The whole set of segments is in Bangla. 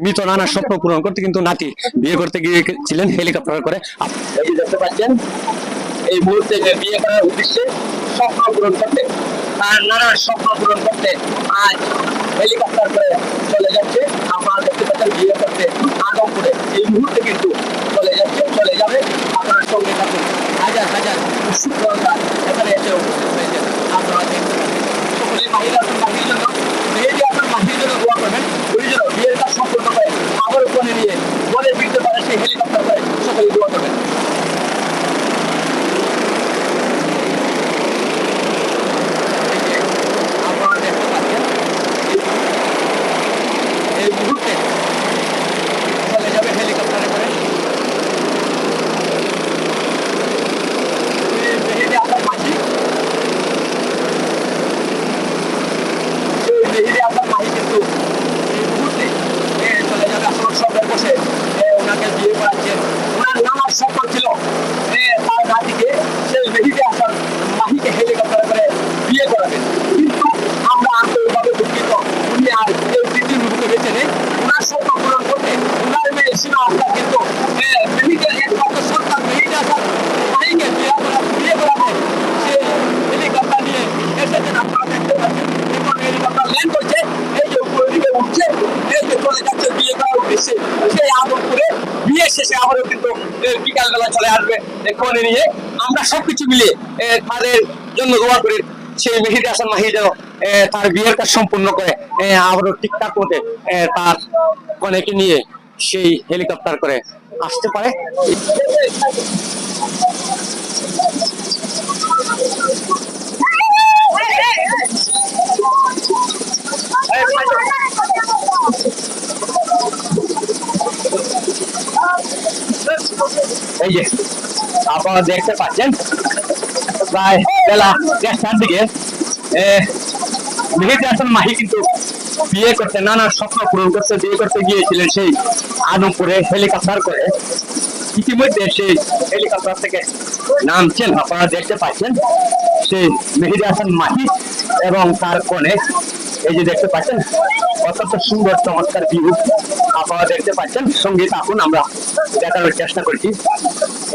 মৃত নানার স্বপ্ন পূরণ করতে কিন্তু নাতি বিয়ে করতে গিয়েছিলেন হেলিকপ্টার করে। এই যে দেখতে পাচ্ছেন এই মুহূর্তে যে বিয়ে করার উদ্দেশ্যে স্বপ্ন পূরণ করতে আর নানার স্বপ্ন পূরণ করতে আজ হেলিকপ্টার করে চলে যাচ্ছে। আপনারা দেখতে পাচ্ছেন বিয়ে করতে আদমপুরে এই মুহূর্তে কিন্তু চলে যাচ্ছে, চলে যাবে। আপনার সঙ্গে থাকুন। হাজার হাজার উৎসুকতা এখানে এসে উপস্থিত হয়েছে। আপনারা দেখতে পাচ্ছেন সকলে মাহির আসন মাহির জন্য মেহেদি আসন মাহির জন্য দোয়া করবেন। ওই জন্য বিয়ের কাজ সম্পূর্ণ করে আবার কোণে নিয়ে বলে ফিরতে পারে সেই হেলিকপ্টার করে সকলে দোয়া করবেন। এই মুহূর্তে চলে যাবে হেলিকপ্টারে করে মেহেদি আসার মাঝি। সেই মেহেদি আসার মাঝি কিন্তু এই মুহূর্তে চলে যাবে আসল সঙ্গে বসে ওনাকে বিয়ে করাচ্ছেন। ওনার নানার স্বপ্ন ছিল তার নাতিকে সেই মেহেদি আসার মাহিকে হেলিকপ্টারে করে বিয়ে করাবেন, কিন্তু আমরা আন্তরিকভাবে দুঃখিত উনি আর এই পৃথিবীর মুখে বেঁচে নেই। ওনার স্বপ্ন পূরণ করতে ওনার মেয়ে সীমা আক্তার কিন্তু মেহিদের একমাত্র সন্তান মেহিদি আসার মাহিকে বিয়ে করাবে সেই হেলিকপ্টার নিয়ে এসেছেন। আপনারা দেখতে পাচ্ছেন এখন হেলিকপ্টার ল্যান্ড করছে, এই যে উপর দিকে উঠছে, এই যে চলে যাচ্ছে বিয়ে করার উদ্দেশ্যে। সেই আদমপুরে বিয়ে শেষে আবারও কিন্তু বিকালবেলা চলে আসবে কোণে নিয়ে। আমরা সবকিছু মিলিয়ে তাদের জন্য দোয়া করি সেই মেহেদি হাসান মাহি যেন তার বিয়ের কাজ সম্পূর্ণ করে আবারও ঠিকঠাক মতে তার কনেকে নিয়ে সেই হেলিকপ্টার করে আসতে পারে। এই যে আপনারা দেখতে পাচ্ছেন প্রায় বেলা 1টার দিকে মেহেদি হাসান মাহি কিন্তু বিয়ে করতে নানার স্বপ্ন পূরণ করতে বিয়ে করতে গিয়েছিলেন সেই আদমপুরে হেলিকপ্টার করে। ইতিমধ্যে সেই হেলিকপ্টার থেকে নামছেন। আপনারা দেখতে পাচ্ছেন সেই মেহেদি হাসান মাহি এবং তার কনে। এই যে দেখতে পাচ্ছেন অত্যন্ত সুন্দর চমৎকার ভিউ আপনারা দেখতে পাচ্ছেন। সঙ্গে থাকুন, আমরা দেখানোর চেষ্টা করছি।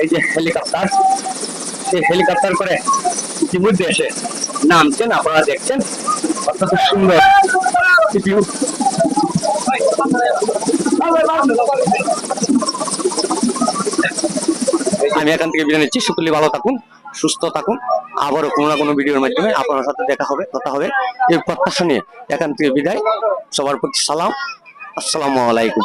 এই যে হেলিকপ্টার, সেই হেলিকপ্টার করে ইতিমধ্যে এসে নামছেন। আপনারা দেখছেন অত্যন্ত সুন্দর ভিউ। আমি এখান থেকে বিদায় নিচ্ছি। সকলে ভালো থাকুন, সুস্থ থাকুন। আবারও কোনো না কোনো ভিডিওর মাধ্যমে আপনার সাথে দেখা হবে, কথা হবে এই প্রত্যাশা নিয়ে এখান থেকে বিদায়। সবার প্রতি সালাম, আসসালামু আলাইকুম।